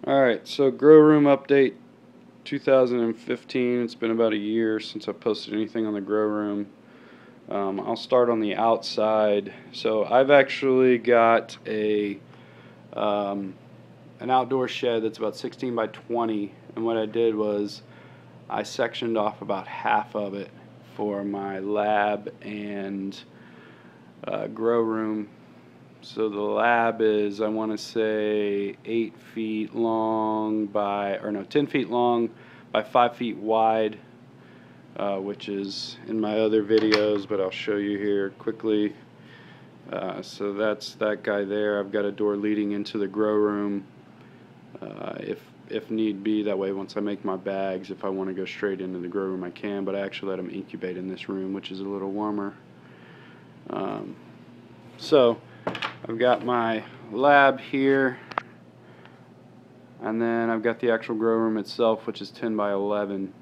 Alright, so Grow Room Update 2015. It's been about a year since I've posted anything on the Grow Room. I'll start on the outside. So I've actually got an outdoor shed that's about 16 by 20, and what I did was I sectioned off about half of it for my lab and grow room. So the lab is, I want to say, 8 feet long by, or no, 10 feet long by 5 feet wide, which is in my other videos, but I'll show you here quickly. So that's that guy there. I've got a door leading into the grow room, if need be. That way, once I make my bags, if I want to go straight into the grow room, I can. But I actually let them incubate in this room, which is a little warmer. So I've got my lab here, and then I've got the actual grow room itself, which is 10 by 11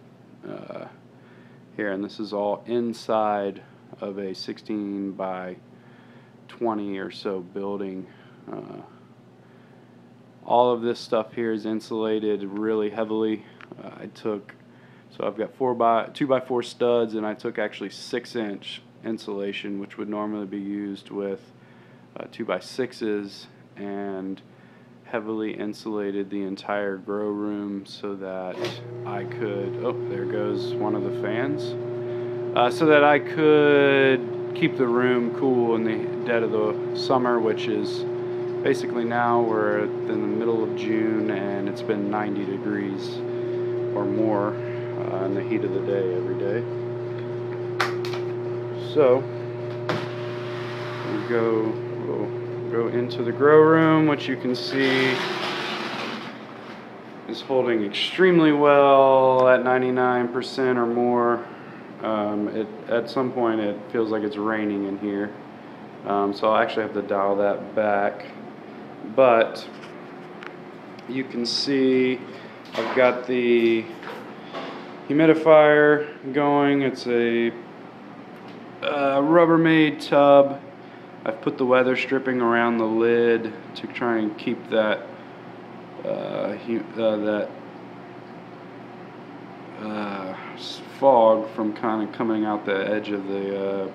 here, and this is all inside of a 16 by 20 or so building. All of this stuff here is insulated really heavily. So I've got 2x4 studs, and I took actually 6-inch insulation, which would normally be used with 2x6s, and heavily insulated the entire grow room so that I could, oh, there goes one of the fans, so that I could keep the room cool in the dead of the summer, which is basically now. We're in the middle of June, and it's been 90 degrees or more in the heat of the day every day. So we'll go into the grow room, which you can see is holding extremely well at 99% or more. At some point it feels like it's raining in here, so I'll actually have to dial that back. But you can see I've got the humidifier going. It's a Rubbermaid tub. I've put the weather stripping around the lid to try and keep that fog from kind of coming out the edge of the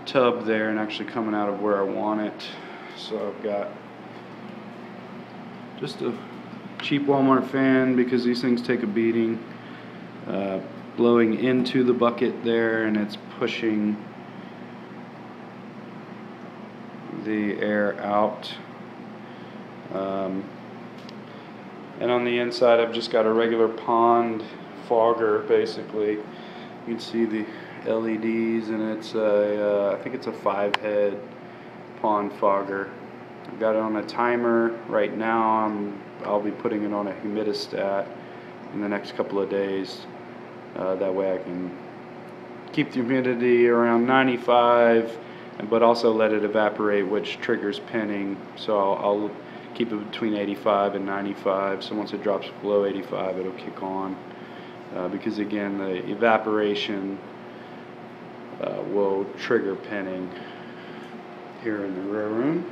tub there and actually coming out of where I want it. So I've got just a cheap Walmart fan, because these things take a beating, blowing into the bucket there, and it's pushing the air out. And on the inside I've just got a regular pond fogger, basically. You can see the LEDs, and it's I think it's a 5-head pond fogger. I've got it on a timer right now. I'll be putting it on a humidistat in the next couple of days. That way I can keep the humidity around 95, but also let it evaporate, which triggers pinning. So I'll keep it between 85 and 95. So once it drops below 85, it'll kick on, because again, the evaporation will trigger pinning here in the grow room.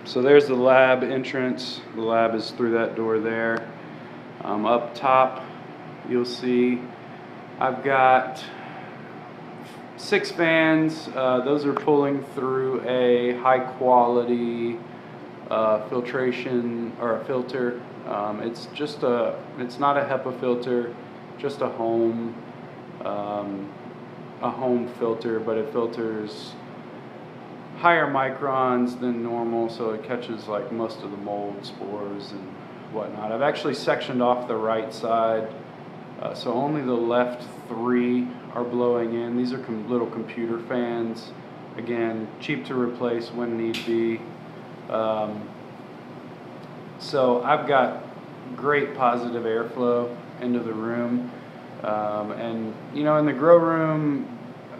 So there's the lab entrance. The lab is through that door there. Up top you'll see I've got 6 fans. Those are pulling through a high quality filtration, or a filter. It's not a HEPA filter, just a home filter, but it filters higher microns than normal, so it catches like most of the mold spores and whatnot. I've actually sectioned off the right side, so only the left 3 are blowing in. These are little computer fans. Again, cheap to replace when need be. So I've got great positive airflow into the room. And you know, in the grow room,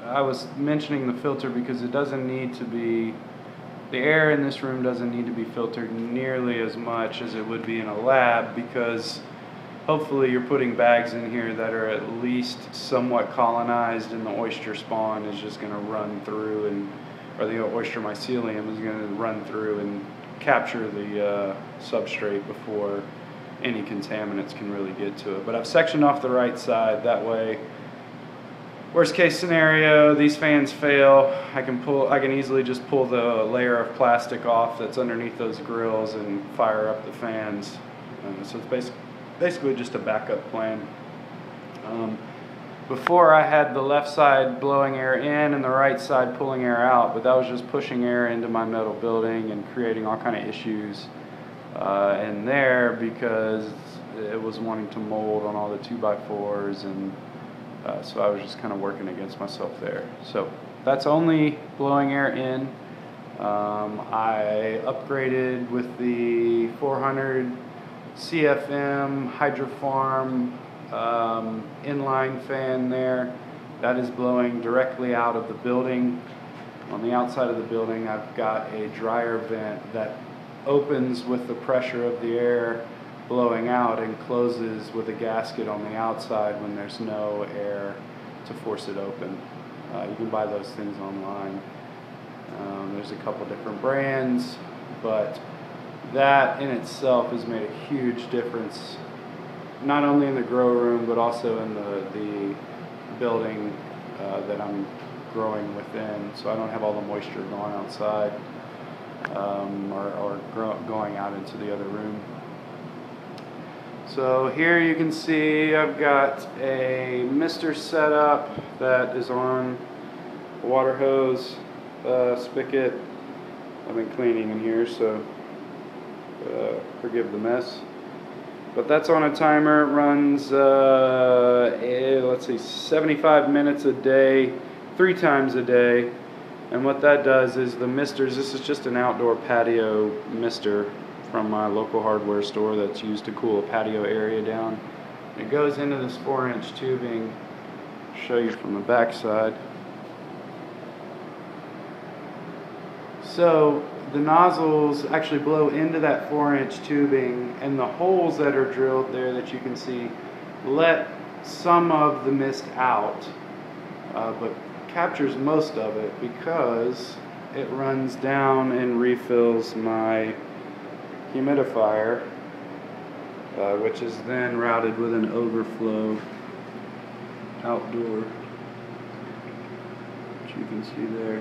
I was mentioning the filter because it doesn't need to be, the air in this room doesn't need to be filtered nearly as much as it would be in a lab, because hopefully you're putting bags in here that are at least somewhat colonized, and the oyster spawn is just going to run through, or the oyster mycelium is going to run through and capture the substrate before any contaminants can really get to it. But I've sectioned off the right side, that way, worst case scenario, these fans fail, I can easily just pull the layer of plastic off that's underneath those grills and fire up the fans. So it's basically just a backup plan. Before, I had the left side blowing air in and the right side pulling air out, but that was just pushing air into my metal building and creating all kind of issues in there, because it was wanting to mold on all the 2x4s, and so I was just kind of working against myself there. So that's only blowing air in. I upgraded with the 400 CFM Hydrofarm inline fan there. That is blowing directly out of the building. On the outside of the building, I've got a dryer vent that opens with the pressure of the air blowing out and closes with a gasket on the outside when there's no air to force it open. You can buy those things online. There's a couple different brands, but that in itself has made a huge difference, not only in the grow room but also in the building that I'm growing within, so I don't have all the moisture going outside or going out into the other room. So here you can see I've got a mister setup that is on a water hose spigot. I've been cleaning in here, so forgive the mess. But that's on a timer. It runs, let's see, 75 minutes a day, 3 times a day. And what that does is the misters, this is just an outdoor patio mister from my local hardware store that's used to cool a patio area down. It goes into this 4-inch tubing. I'll show you from the back side. So the nozzles actually blow into that 4-inch tubing, and the holes that are drilled there that you can see let some of the mist out, but captures most of it because it runs down and refills my humidifier, which is then routed with an overflow outdoor, which you can see there.